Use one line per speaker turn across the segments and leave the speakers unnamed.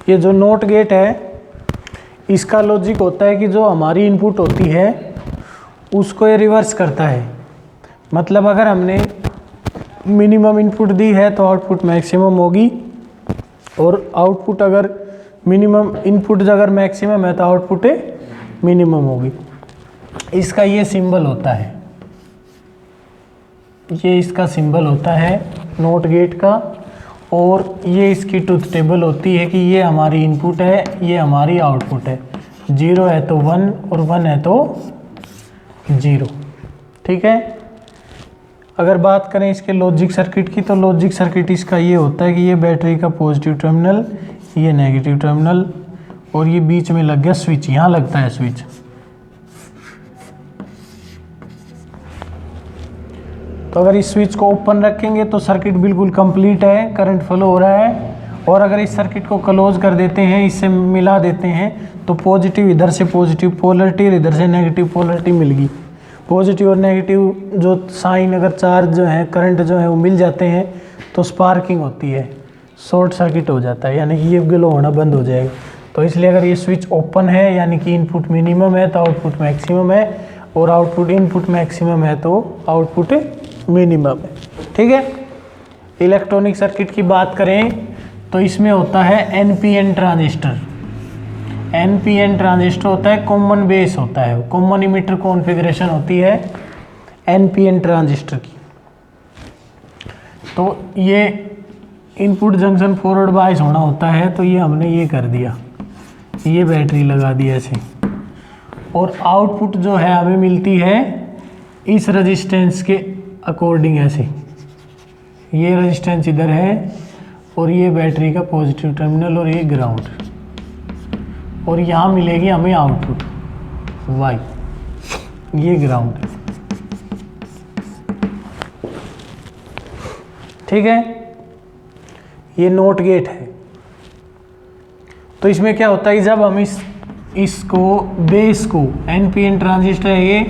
ये जो note gate है इसका लॉजिक होता है कि जो हमारी इनपुट होती है उसको ये रिवर्स करता है। मतलब अगर हमने मिनिमम इनपुट दी है तो आउटपुट मैक्सिमम होगी, और आउटपुट अगर मिनिमम इनपुट अगर मैक्सिमम है तो आउटपुट मिनिमम होगी। इसका ये सिंबल होता है, ये इसका सिंबल होता है नोट गेट का। और ये इसकी ट्रुथ टेबल होती है कि ये हमारी इनपुट है, ये हमारी आउटपुट है। 0 है तो 1 और 1 है तो 0। ठीक है। अगर बात करें इसके लॉजिक सर्किट की, तो लॉजिक सर्किट इसका ये होता है कि ये बैटरी का पॉजिटिव टर्मिनल, ये नेगेटिव टर्मिनल, और ये बीच में लग गया स्विच, यहाँ लगता है स्विच। तो अगर इस स्विच को ओपन रखेंगे तो सर्किट बिल्कुल कंप्लीट है, करंट फ्लो हो रहा है। और अगर इस सर्किट को क्लोज कर देते हैं, इससे मिला देते हैं, तो पॉजिटिव इधर से पॉजिटिव पोलरिटी और इधर से नेगेटिव पोलरिटी मिल गई। पॉजिटिव और नेगेटिव जो साइन अगर चार्ज जो है करंट जो है वो मिल जाते हैं तो स्पार्किंग होती है, शॉर्ट सर्किट हो जाता है, यानी कि ये ग्लो होना बंद हो जाएगा। तो इसलिए अगर ये स्विच ओपन है यानी कि इनपुट मिनिमम है तो आउटपुट मैक्सिमम है, और आउटपुट इनपुट मैक्सिमम है तो आउटपुट मिनिमम है। ठीक है। इलेक्ट्रॉनिक सर्किट की बात करें तो इसमें होता है एनपीएन ट्रांजिस्टर। एनपीएन ट्रांजिस्टर होता है कॉमन बेस होता है, कॉमन इमिटर कॉन्फ़िगरेशन होती है एनपीएन ट्रांजिस्टर की। तो ये इनपुट जंक्शन फॉरवर्ड बायस होना होता है, तो ये हमने ये कर दिया, ये बैटरी लगा दी ऐसे, और आउटपुट जो है हमें मिलती है इस रेजिस्टेंस के अकॉर्डिंग ऐसे। ये रेजिस्टेंस इधर है और ये बैटरी का पॉजिटिव टर्मिनल और ये ग्राउंड, और यहाँ मिलेगी हमें आउटपुट वाई, ये ग्राउंड। ठीक है। ये नोट गेट है। तो इसमें क्या होता है, जब हम इसको बेस को, एनपीएन ट्रांजिस्टर है ये,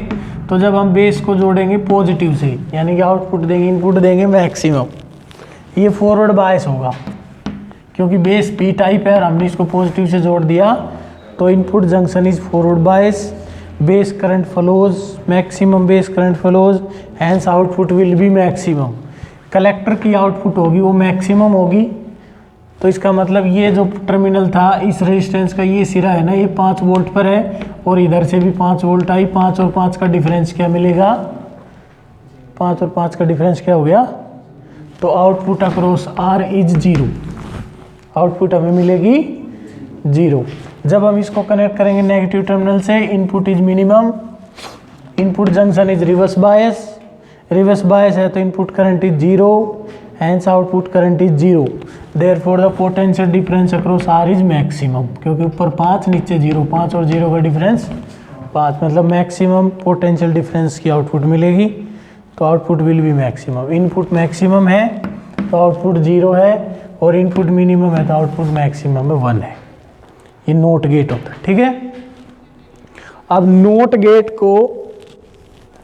तो जब हम बेस को जोड़ेंगे पॉजिटिव से, यानी कि आउटपुट देंगे, इनपुट देंगे मैक्सिमम, ये फॉरवर्ड बायस होगा क्योंकि बेस पी टाइप है और हमने इसको पॉजिटिव से जोड़ दिया। तो input junction is forward bias, base current flows, maximum base current flows, hence output will be maximum. Collector की आउटपुट होगी वो मैक्सिमम होगी। तो इसका मतलब ये जो टर्मिनल था इस रेजिस्टेंस का ये सिरा है ना, ये 5 वोल्ट पर है, और इधर से भी 5 वोल्ट आई। 5 और 5 का डिफरेंस क्या मिलेगा, 5 और 5 का डिफरेंस क्या हो गया, तो output across R is 0, output हमें मिलेगी 0। जब हम इसको कनेक्ट करेंगे नेगेटिव टर्मिनल से, input is minimum, input junction is reverse bias, reverse bias है तो input current is 0, hence output current is 0। Therefore the potential difference across R is maximum, क्योंकि ऊपर 5 नीचे 0, 5 और 0 का डिफरेंस 5, मतलब मैक्सिमम पोटेंशियल डिफरेंस की आउटपुट मिलेगी, तो output will be maximum. Input maximum है तो आउटपुट 0 है, और इनपुट मिनिमम है तो आउटपुट मैक्सिमम में 1 है। ये नोट गेट होता है। ठीक है। अब नोट गेट को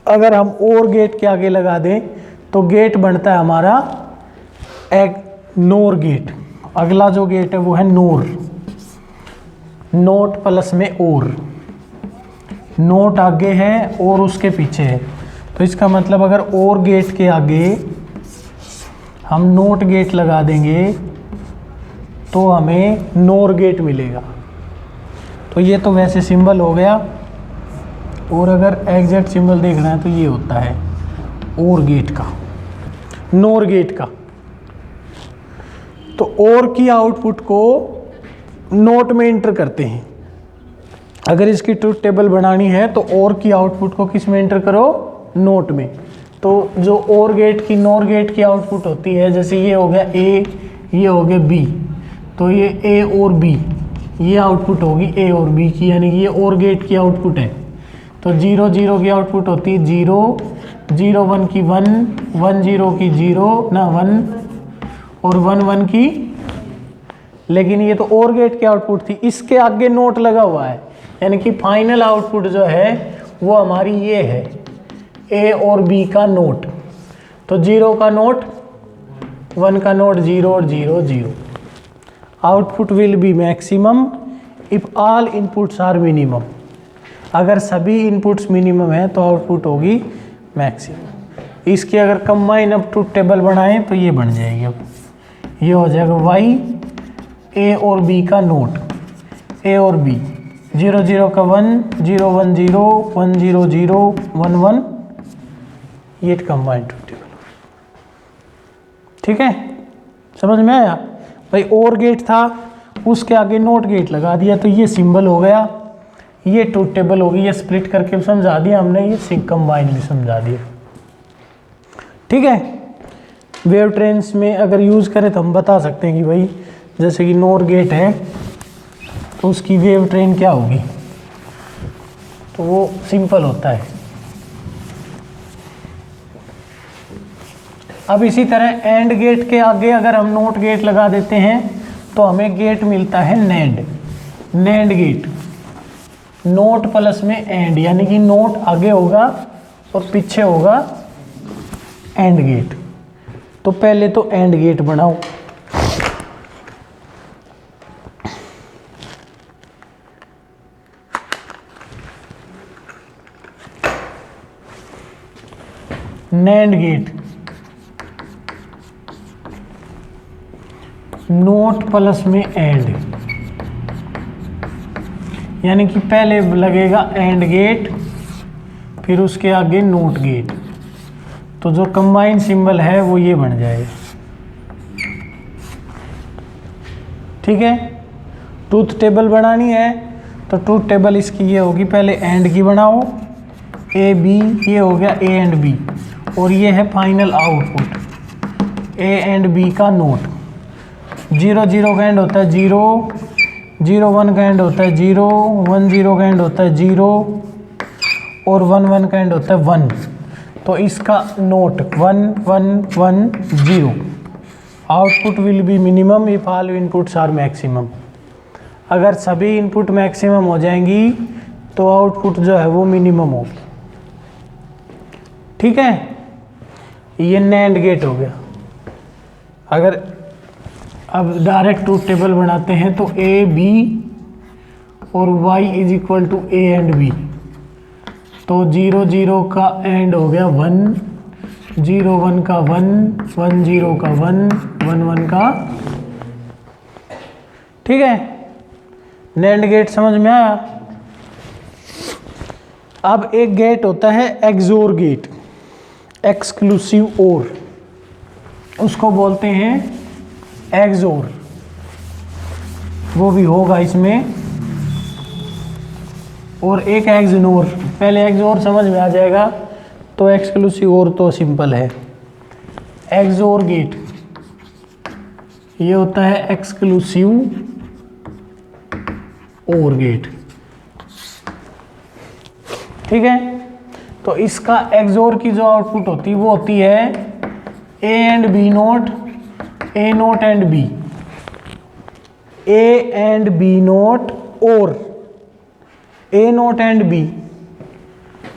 अगर हम और गेट के आगे लगा दें तो गेट बनता है हमारा एक नोर गेट। अगला जो गेट है वो है नोर, नोट प्लस में और, नोट आगे है और उसके पीछे है। तो इसका मतलब अगर और गेट के आगे हम नोट गेट लगा देंगे तो हमें नोर गेट मिलेगा। तो ये तो वैसे सिंबल हो गया, और अगर एग्जैक्ट सिंबल देखना है तो ये होता है और गेट का, नोर गेट का। तो और की आउटपुट को नोट में इंटर करते हैं। अगर इसकी ट्रुथ टेबल बनानी है तो और की आउटपुट को किस में इंटर करो, नोट में। तो जो और गेट की, नोर गेट की आउटपुट होती है, जैसे ये हो गया ए, ये हो गया बी, तो ये ए और बी, ये आउटपुट होगी ए और बी की, यानी कि ये और गेट की आउटपुट है। तो 0 0 की आउटपुट होती है 0, 0 1 की 1, 1 0 की 0 ना 1, और 1 1 की, लेकिन ये तो और गेट की आउटपुट थी, इसके आगे नोट लगा हुआ है, यानी कि फाइनल आउटपुट जो है वो हमारी ये है, ए और बी का नोट। तो 0 का नोट, 1 का नोट, 0 और 0 0। Output will be maximum if all inputs are minimum. अगर सभी इनपुट्स मिनिमम है तो आउटपुट होगी मैक्सिमम। इसकी अगर कंबाइन अब ट्रूथ टेबल बनाएं तो ये बन जाएगी। अब ये हो जाएगा वाई ए और बी का नोट, ए और बी 0 0 का 1 0 1 0 1 0 0 1 1, ये कंबाइन ट्रूथ टेबल। ठीक है, समझ में आया भाई। और गेट था, उसके आगे नोट गेट लगा दिया तो ये सिंबल हो गया, ये ट्रूथ टेबल होगी। ये स्प्लिट करके समझा दिया हमने, ये कंबाइन भी समझा दिया। ठीक है, वेव ट्रेन्स में अगर यूज़ करें तो हम बता सकते हैं कि भाई जैसे कि नोर गेट है तो उसकी वेव ट्रेन क्या होगी, तो वो सिंपल होता है। अब इसी तरह एंड गेट के आगे अगर हम नोट गेट लगा देते हैं तो हमें गेट मिलता है NAND, NAND gate. Not plus में एंड, यानी कि नोट आगे होगा और पीछे होगा एंड गेट। तो पहले तो एंड गेट बनाओ। नैंड गेट नोट प्लस में एंड, यानी कि पहले लगेगा एंड गेट फिर उसके आगे नोट गेट। तो जो कंबाइन सिंबल है वो ये बन जाएगा। ठीक है, ट्रूथ टेबल बनानी है तो ट्रूथ टेबल इसकी ये होगी, पहले एंड की बनाओ, ए बी, ये हो गया ए एंड बी, और ये है final output A and B का नोट। 0 0 का एंड होता है 0, 0 1 का एंड होता है 0, 1 0 का एंड होता है 0 और 1 1 का एंड होता है 1। तो इसका not 1 1 1 0। Output will be minimum if all inputs are maximum. अगर सभी इनपुट मैक्सिमम हो जाएंगी तो आउटपुट जो है वो मिनिमम होगी। ठीक है, ये नैंड गेट हो गया। अगर अब डायरेक्ट ट्रूथ टेबल बनाते हैं तो ए बी और y is equal to A and B. तो 0 0 का एंड हो गया 1, 0 1 का 1, 1 0 का 1, 1 1 का। ठीक है, नैंड गेट समझ में आया। अब एक गेट होता है एक्सोर गेट, एक्सक्लूसिव और, उसको बोलते हैं एक्सोर। वो भी होगा इसमें। और एक एक्सनोर, पहले एक्सोर समझ में आ जाएगा तो एक्सक्लूसिव और तो सिंपल है। एक्सोर गेट ये होता है एक्सक्लूसिव और गेट। ठीक है, तो इसका एक्सोर की जो आउटपुट होती है वो होती है A and B not, A not and B, A and B not और ए नोट एंड बी।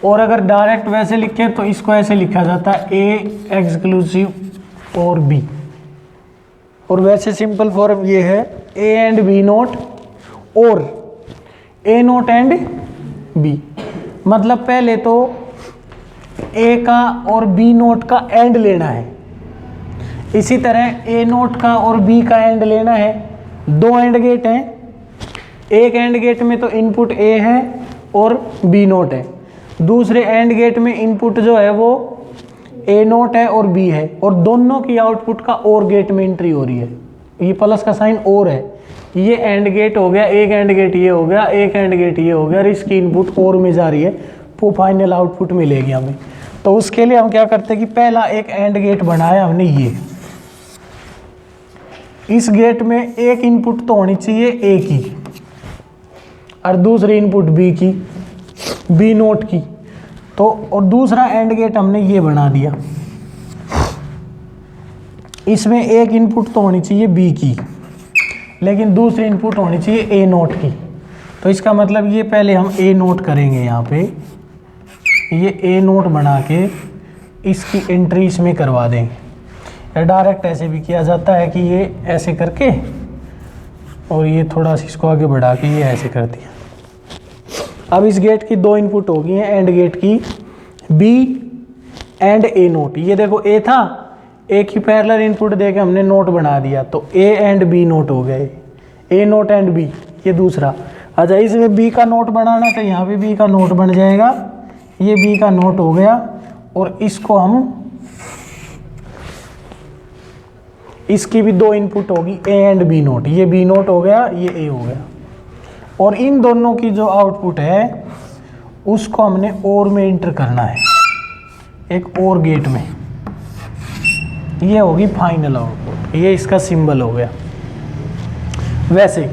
और अगर डायरेक्ट वैसे लिखे तो इसको ऐसे लिखा जाता है ए एक्सक्लूसिव और बी। और वैसे सिंपल फॉर्म ये है ए एंड बी नोट और ए नोट एंड बी। मतलब पहले तो ए का और बी नोट का एंड लेना है, इसी तरह ए नोट का और बी का एंड लेना है। दो एंड गेट हैं, एक एंड गेट में तो इनपुट ए है और बी नोट है, दूसरे एंड गेट में इनपुट जो है वो ए नोट है और बी है, और दोनों की आउटपुट का और गेट में एंट्री हो रही है। ये प्लस का साइन और है, ये एंड गेट हो गया, एक एंड गेट ये हो गया, एक एंड गेट ये हो गया, और इसकी इनपुट और में जा रही है, वो फाइनल आउटपुट मिलेगी हमें। तो उसके लिए हम क्या करते हैं कि पहला एक एंड गेट बनाया हमने, ये इस गेट में एक इनपुट तो होनी चाहिए ए की और दूसरी इनपुट बी की, बी नोट की। तो और दूसरा एंड गेट हमने ये बना दिया, इसमें एक इनपुट तो होनी चाहिए बी की, लेकिन दूसरी इनपुट होनी चाहिए ए नोट की। तो इसका मतलब ये पहले हम ए नोट करेंगे, यहाँ पे ये ए नोट बना के इसकी एंट्री इसमें करवा देंगे। या डायरेक्ट ऐसे भी किया जाता है कि ये ऐसे करके और ये थोड़ा सा इसको आगे बढ़ा के ये ऐसे कर दिया। अब इस गेट की 2 इनपुट हो गई हैं, एंड गेट की बी एंड ए नोट। ये देखो ए था, ए की पैरेलल इनपुट दे के हमने नोट बना दिया, तो ए एंड बी नोट हो गए, ए नोट एंड बी। ये दूसरा। अच्छा, इसमें बी का नोट बनाना तो यहाँ पे बी का नोट बन जाएगा, ये बी का नोट हो गया। और इसको हम, इसकी भी 2 इनपुट होगी, ए एंड बी नोट। ये बी नोट हो गया, ये ए हो गया। और इन दोनों की जो आउटपुट है उसको हमने और में इंटर करना है, एक और गेट में। ये होगी फाइनल आउटपुट। ये इसका सिंबल हो गया। वैसे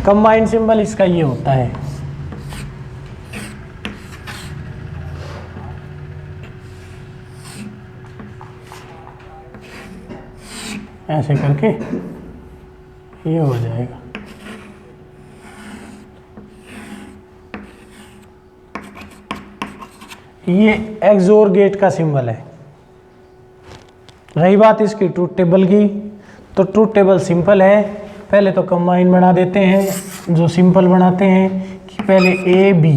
कंबाइंड सिंबल इसका ये होता है। ऐसे करके ये हो जाएगा। ये एक्सोर गेट का सिंबल है। रही बात इसकी ट्रूथ टेबल की, तो ट्रूथ टेबल सिंपल है। पहले तो कंबाइन बना देते हैं, जो सिंपल बनाते हैं कि पहले ए बी,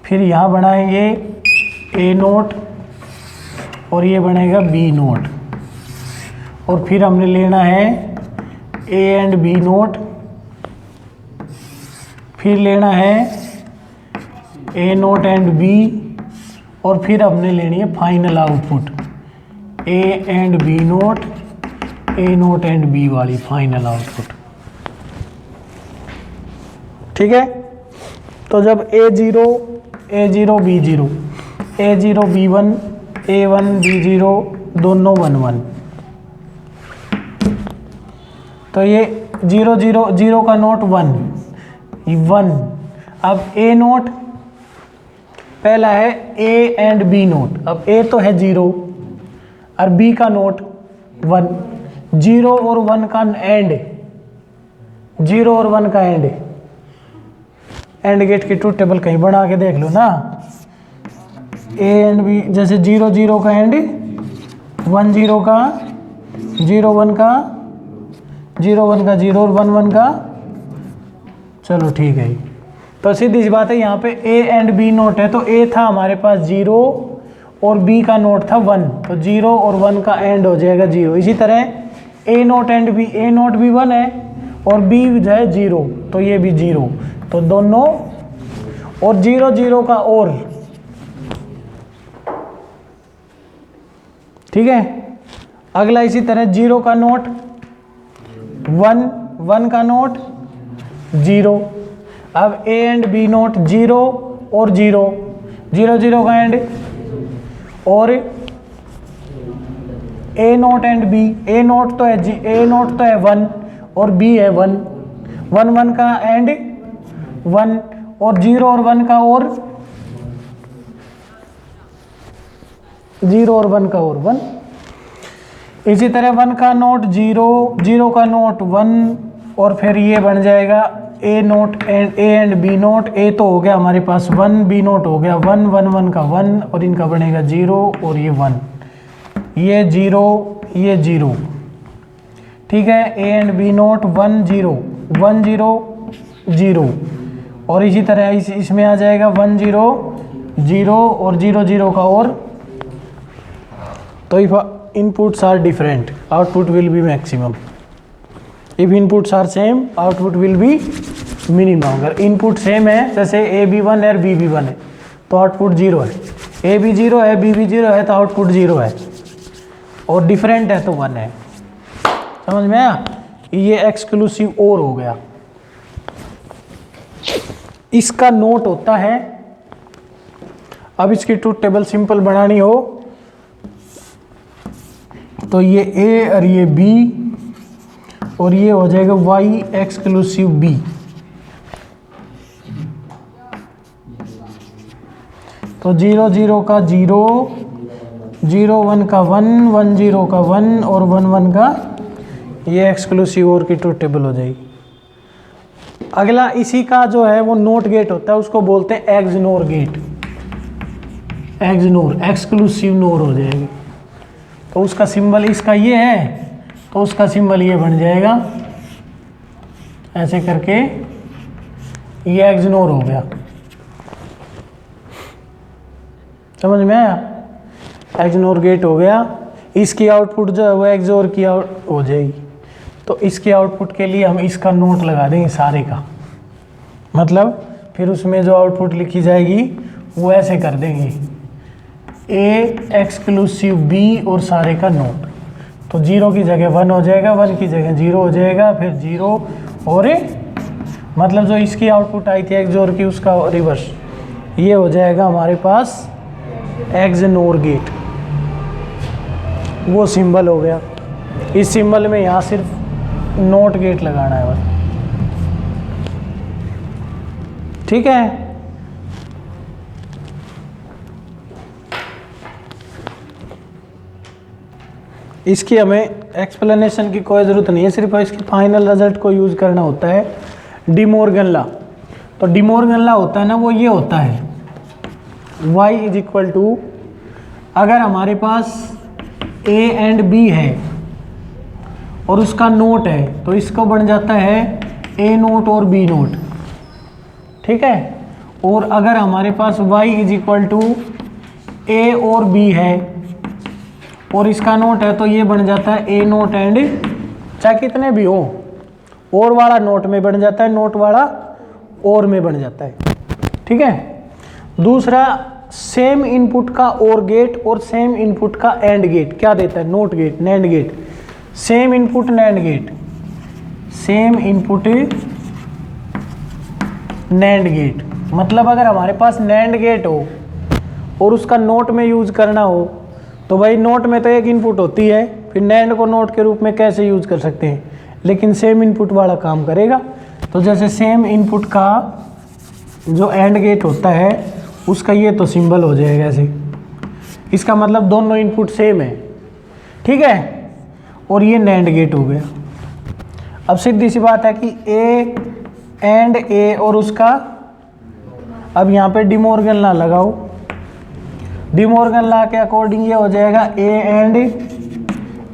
फिर यहाँ बनाएंगे ए नोट और ये बनेगा बी नोट, और फिर हमने लेना है ए एंड बी नोट, फिर लेना है ए नोट एंड बी, और फिर हमने लेनी है final output A and B not, A not and B वाली फाइनल आउटपुट। ठीक है। तो जब A0 B0, A0 B1, A1 B0 दोनों 1 1, तो ये 0 0 0 का नोट 1 1। अब ए नोट पहला है ए एंड बी नोट। अब ए तो है 0 और बी का नोट 1, 0 और 1 का एंड, 0 और 1 का एंड गेट की ट्रूथ टेबल कहीं बना के देख लो ना। ए एंड बी, जैसे 0 0 का एंड, 1 0 का, 0 1 का, 0 1 का 0 और 1 1 का। चलो ठीक है। तो सीधी सी बात है, यहाँ पे ए एंड बी नोट है, तो ए था हमारे पास 0 और बी का नोट था 1, तो 0 और 1 का एंड हो जाएगा 0। इसी तरह A not and B, A not भी 1 है और बी जो है 0, तो ये भी 0, तो दोनों, और 0 0 का और। ठीक है। अगला इसी तरह 0 का नोट 1, 1 का नोट 0। अब ए एंड बी नोट 0 और 0, 0 0 का एंड, और A not and B, A not तो है 1 और बी है 1, 1 1 का एंड 1, और 0 और 1 का और, 0 और 1 का और 1। इसी तरह 1 का नोट 0, 0 का नोट 1, और फिर ये बन जाएगा A not and A and B not. A तो हो गया हमारे पास 1, बी नोट हो गया 1 1 1 का 1, और इनका बनेगा 0 और ये 1, ये 0 ये 0। ठीक है। ए एंड बी नोट 1 0 1 0 0, और इसी तरह इसमें आ जाएगा 1 0 0 और 0 0 का और। तो if inputs are different, output will be maximum. If inputs are same, output will be minimum. अगर इनपुट सेम है, जैसे ए बी 1 है बी भी 1 है, तो आउटपुट 0 है। ए भी 0 है बी भी 0 है, तो आउटपुट 0 है, और डिफरेंट है तो 1 है। समझ में आया? ये एक्सक्लूसिव और हो गया। इसका नोट होता है, अब इसकी ट्रूथ टेबल सिंपल बनानी हो तो ये ए और ये बी, और ये हो जाएगा वाई एक्सक्लूसिव बी। तो 0 0 का 0, 0 1 का 1, 1 0 का 1 और 1 1 का, ये एक्सक्लूसिव और की ट्रूथ टेबल हो जाएगी। अगला इसी का जो है वो नोट गेट होता है, उसको बोलते हैं एक्सनोर गेट। एक्सनोर एक्सक्लूसिव नोर हो जाएगी। तो उसका सिंबल इसका ये है, तो उसका सिंबल ये बन जाएगा ऐसे करके ये एक्सनोर हो गया, समझ में आया? एक्सनोर गेट हो गया, इसकी आउटपुट जो है वो एक्सोर की आउट हो जाएगी। तो इसके आउटपुट के लिए हम इसका नोट लगा देंगे सारे का, मतलब फिर उसमें जो आउटपुट लिखी जाएगी वो ऐसे कर देंगे ए एक्सक्लूसिव बी और सारे का नोट। तो 0 की जगह 1 हो जाएगा, 1 की जगह 0 हो जाएगा, फिर 0 और मतलब जो इसकी आउटपुट आई थी एक्सोर की उसका रिवर्स, ये हो जाएगा हमारे पास एक्सनोर गेट। वो सिंबल हो गया। इस सिंबल में यहाँ सिर्फ नोट गेट लगाना है बस, ठीक है। इसकी हमें एक्सप्लेनेशन की कोई ज़रूरत नहीं है, सिर्फ इसके फाइनल रिजल्ट को यूज़ करना होता है। डी मॉर्गन लॉ, तो डी मॉर्गन लॉ होता है ना, वो ये होता है y इज इक्वल टू, अगर हमारे पास a एंड b है और उसका नोट है तो इसको बन जाता है a नोट और b नोट, ठीक है। और अगर हमारे पास y is equal to a और b है और इसका नोट है तो ये बन जाता है ए नोट एंड, चाहे कितने भी हो, और वाला नोट में बन जाता है, नोट वाला और में बन जाता है, ठीक है। दूसरा, सेम इनपुट का और गेट और सेम इनपुट का एंड गेट क्या देता है? Not gate, NAND gate. Same input NAND gate, same input NAND gate, मतलब अगर हमारे पास नैंड गेट हो और उसका नोट में यूज करना हो तो भाई नोट में तो एक इनपुट होती है, फिर नैंड को नोट के रूप में कैसे यूज कर सकते हैं, लेकिन सेम इनपुट वाला काम करेगा। तो जैसे सेम इनपुट का जो एंड गेट होता है उसका ये तो सिंबल हो जाएगा ऐसे, इसका मतलब दोनों इनपुट सेम है, ठीक है। और ये नैंड गेट हो गया। अब सीधी सी बात है कि ए एंड ए और उसका, अब यहाँ पे डी मॉर्गन लॉ लगाओ। डी मॉर्गन लॉ के अकॉर्डिंग ये हो जाएगा ए एंड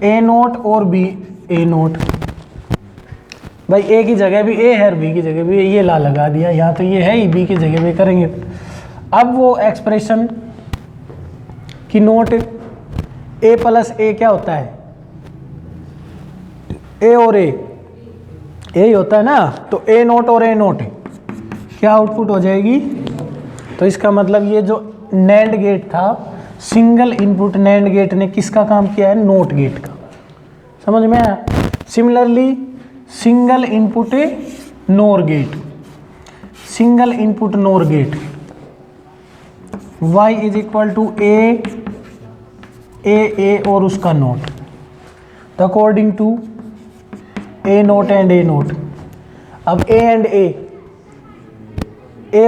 ए नोट और बी ए नोट। भाई ए की जगह भी ए है और बी की जगह भी ये लॉ लगा दिया, यहाँ तो ये है ही, बी की जगह भी करेंगे। अब वो एक्सप्रेशन की नोट ए प्लस ए क्या होता है? ए और ए ही होता है ना, तो ए नोट और ए नोट क्या आउटपुट हो जाएगी? तो इसका मतलब ये जो नैंड गेट था, सिंगल इनपुट नैंड गेट ने किसका काम किया है? नोट गेट का। समझ में आया? Similarly single input NOR gate, single input NOR gate, y is equal to A और उसका not, according to A not and A not. अब ए एंड ए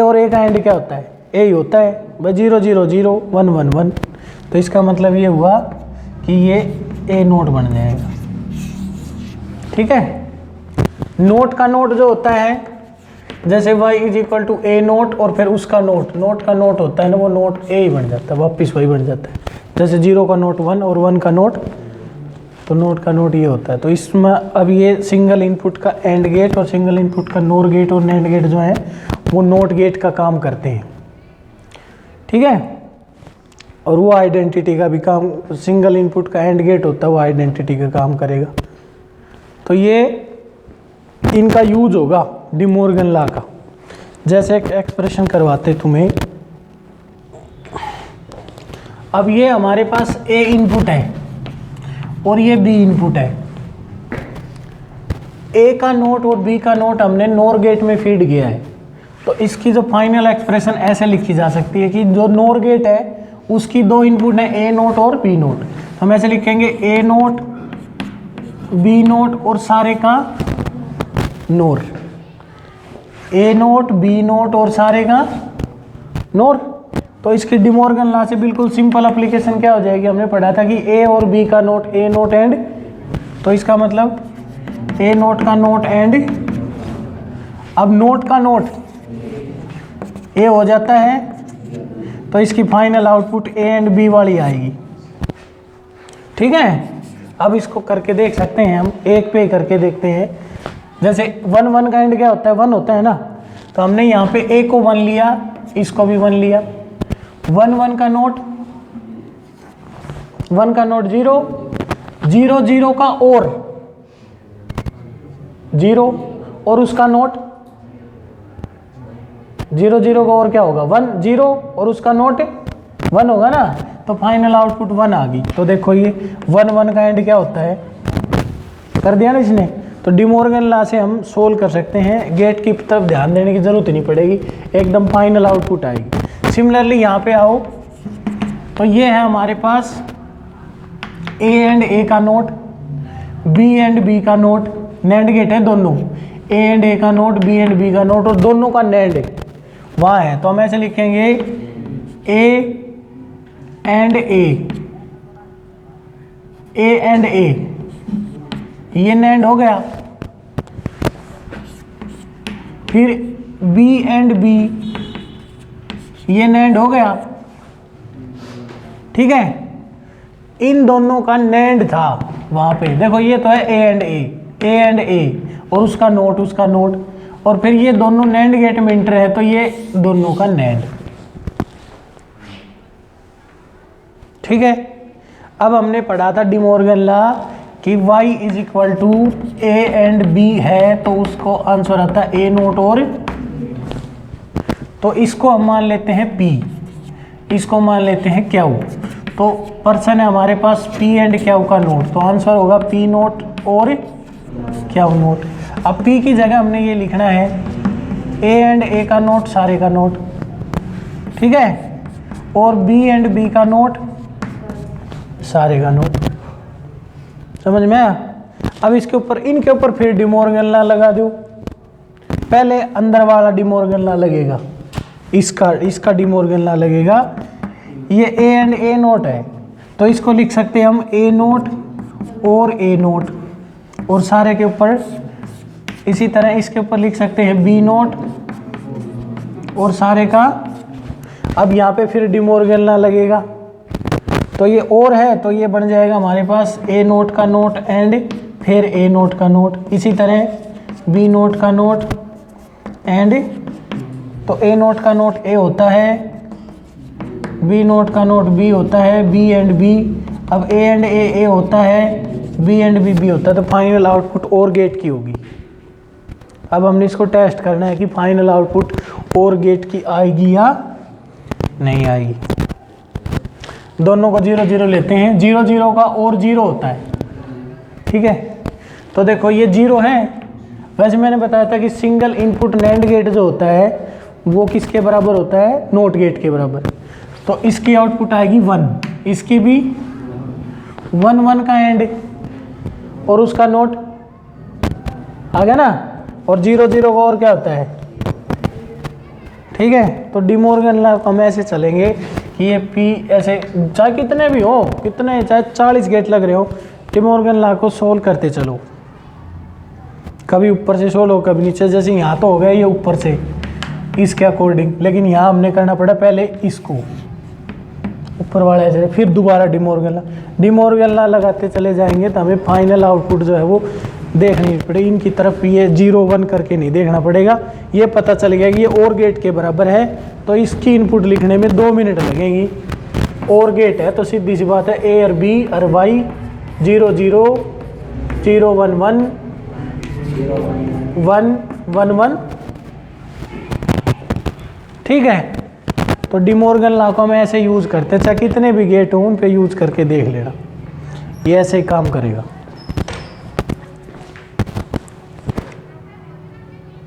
और ए का एंड क्या होता है? ए ही होता है भाई, 0 0 0 1 1 1। तो इसका मतलब ये हुआ कि ये ए नोट बन जाएगा, ठीक है। नोट का नोट जो होता है, जैसे y is equal to A not और फिर उसका नोट, नोट का नोट होता है ना, वो नोट ए ही बन जाता है, वापिस वही बन जाता है। जैसे 0 का नोट 1 और 1 का नोट, तो नोट का नोट ये होता है। तो इसमें अब ये सिंगल इनपुट का एंड गेट और सिंगल इनपुट का नोर गेट और नैंड गेट जो है वो नोट गेट का काम करते हैं, ठीक है। और वो आइडेंटिटी का भी काम, सिंगल इनपुट का एंड गेट होता है वो आइडेंटिटी का काम करेगा। तो ये इनका यूज होगा डी मॉर्गन लॉ का। जैसे एक एक्सप्रेशन करवाते तुम्हें, अब ये हमारे पास ए इनपुट है और ये बी इनपुट है। ए का नोट और बी का नोट हमने नोर गेट में फीड किया है, तो इसकी जो फाइनल एक्सप्रेशन ऐसे लिखी जा सकती है कि जो नोर गेट है उसकी दो इनपुट है ए नोट और बी नोट। हम ऐसे लिखेंगे ए नोट बी नोट और सारे का नोर, ए नोट बी नोट और सारे का नोर। तो इसकी डी मॉर्गन लॉ से बिल्कुल सिंपल एप्लीकेशन क्या हो जाएगी? हमने पढ़ा था कि ए और बी का नोट ए नोट एंड, तो इसका मतलब ए नोट का नोट एंड, अब नोट का नोट ए हो जाता है तो इसकी final output A and B वाली आएगी, ठीक है। अब इसको करके देख सकते हैं हम, एक पे करके देखते हैं। जैसे 1 1 का एंड क्या होता है, 1 होता है ना, तो हमने यहाँ पे ए को 1 लिया, इसको भी 1 लिया। 1 1 का नोट, 1 का नोट 0, 0 0 का और 0 और उसका नोट 0 0 का और क्या होगा 1 0 और उसका नोट 1 होगा ना, तो फाइनल आउटपुट 1 आ गई। तो देखो ये 1 1 का एंड क्या होता है, कर दिया ना इसने। तो डिमॉर्गन लॉ से हम सोल्व कर सकते हैं, गेट की तरफ ध्यान देने की जरूरत नहीं पड़ेगी, एकदम फाइनल आउटपुट आएगी। सिमिलरली यहाँ पे आओ, तो ये है हमारे पास ए एंड ए का नोट, बी एंड बी का नोट, नैंड गेट है दोनों, ए एंड ए का नोट, बी एंड बी का नोट, और दोनों का नैंड वहाँ है। तो हम ऐसे लिखेंगे A and A, A and ए, ये नैंड हो गया। फिर बी एंड बी, ये नैंड हो गया, ठीक है। इन दोनों का नैंड था वहां पे, देखो ये तो है A and A, A and ए, और उसका नोट, उसका नोट, और फिर ये दोनों नैंड गेट में इंटर है, तो ये दोनों का नैंड, ठीक है। अब हमने पढ़ा था डिमॉर्गन लॉ कि y is equal to A and B है, तो उसको आंसर आता है ए नोट और, तो इसको हम मान लेते हैं p, इसको मान लेते हैं क्यू। तो पर्सन है हमारे पास p एंड क्यू का नोट, तो आंसर होगा p नोट और क्यू नोट। अब p की जगह हमने ये लिखना है a एंड a का नोट, सारे का नोट, ठीक है, और b एंड b का नोट, सारे का नोट। समझ में आया? अब इसके ऊपर, इनके ऊपर फिर डिमॉर्गन लॉ लगा दो। पहले अंदर वाला डिमॉर्गन लॉ लगेगा, इसका डिमॉर्गन लॉ लगेगा। ये ए एंड ए नोट है, तो इसको लिख सकते हैं हम ए नोट और ए नोट, और सारे के ऊपर इसी तरह इसके ऊपर लिख सकते हैं बी नोट और सारे का। अब यहाँ पे फिर डिमॉर्गन लॉ लगेगा, तो ये और है, तो ये बन जाएगा हमारे पास ए नोट का नोट एंड फिर ए नोट का नोट, इसी तरह बी नोट का नोट एंड, तो ए नोट का नोट ए होता है, बी नोट का नोट बी होता है, बी एंड बी। अब ए एंड ए होता है, बी एंड बी होता है, तो फाइनल आउटपुट और गेट की होगी। अब हमने इसको टेस्ट करना है कि फाइनल आउटपुट और गेट की आएगी या नहीं आएगी। दोनों को 0 0 लेते हैं, 0 0 का और 0 होता है, ठीक है। तो देखो ये 0 है, वैसे मैंने बताया था कि सिंगल इनपुट नैंड गेट जो होता है वो किसके बराबर होता है, नोट गेट के बराबर। तो इसकी आउटपुट आएगी 1, इसकी भी 1 1 का एंड और उसका नोट आ गया ना, और 0 0 का और क्या होता है, ठीक है। तो डिमॉर्गन लॉ हम ऐसे चलेंगे कि ये P ऐसे, चाहे कितने भी हो, कितने चाहे 40 गेट लग रहे हो, डिमॉर्गन लॉ को सोल्व करते चलो। कभी ऊपर से सोल्व हो, कभी नीचे, जैसे यहाँ तो हो गया ये ऊपर से इसके अकॉर्डिंग, लेकिन यहाँ हमने करना पड़ा पहले इसको ऊपर वाला ऐसे, फिर दोबारा डिमॉर्गन लॉ लगाते चले जाएंगे, तो हमें फाइनल आउटपुट जो है वो देखनी पड़ेगी। इनकी तरफ ये 0 1 करके नहीं देखना पड़ेगा, ये पता चल गया कि ये और गेट के बराबर है, तो इसकी इनपुट लिखने में 2 मिनट लगेंगी। और गेट है तो सीधी सी बात है, ए और बी और वाई 0 0 0 1 1 1 1 1, ठीक है। तो डिमॉर्गन लॉ को हम ऐसे यूज़ करते हैं, चाहे कितने भी गेट हों उन पे यूज़ करके देख लेना, ये ऐसे ही काम करेगा।